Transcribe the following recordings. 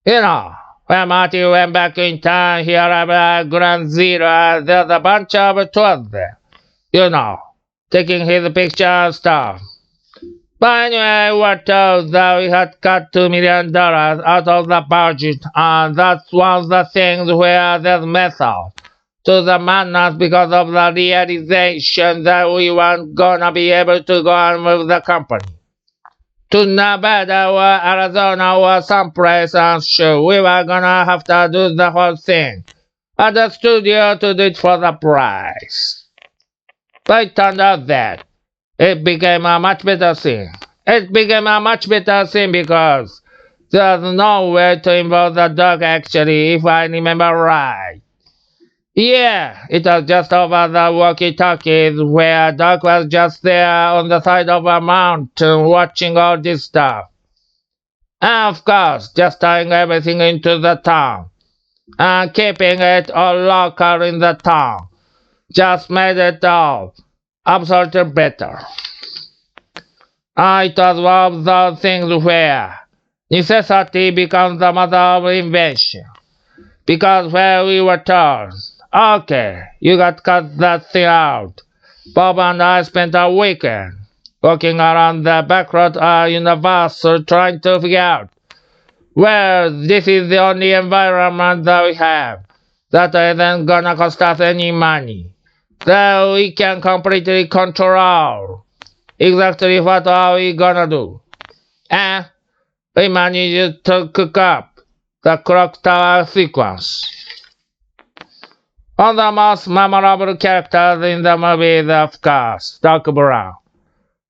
You know, when Marty went back in time, he arrived at Ground Zero, and there's a bunch of tours there. You know, taking his picture and stuff. But anyway, we were told that we had cut $2 million out of the budget, and that's one of the things where there's method to the madness because of the realization that we weren't gonna be able to go on with the company. To Nevada or Arizona or someplace, I'm sure we were gonna have to do the whole thing at the studio to do it for the price. But it turned out that it became a much better thing. It became a much better thing because there's no way to involve the dog actually, if I remember right. Yeah, it was just over the walkie-talkies where Doc was just there on the side of a mountain watching all this stuff. And of course, just tying everything into the town and keeping it all local in the town just made it all absolutely better. It was one of those things where necessity becomes the mother of invention. Because where we were told, okay, you got to cut that thing out. Bob and I spent a weekend walking around the back road at Universal trying to figure out, well, this is the only environment that we have that isn't gonna cost us any money, that we can completely control exactly what are we gonna do. And we managed to cook up the clock tower sequence. One of the most memorable characters in the movie is, of course, Doc Brown.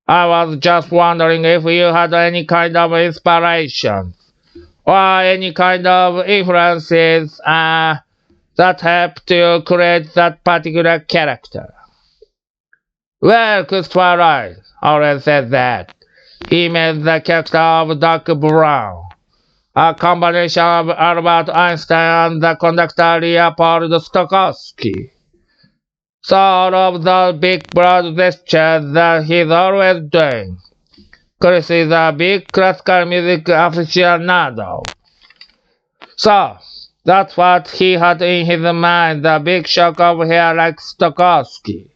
I was just wondering if you had any kind of inspiration or any kind of influences that helped you create that particular character. Well, Christopher Lloyd always said that. He made the character of Doc Brown a combination of Albert Einstein and the conductor Leopold Stokowski. Sort of the big broad gestures that he's always doing. Chris is a big classical music aficionado. So, that's what he had in his mind, the big shock of hair like Stokowski.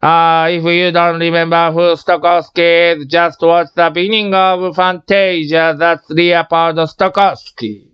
If you don't remember who Stokowski is, just watch the beginning of Fantasia, that's Leopold Stokowski.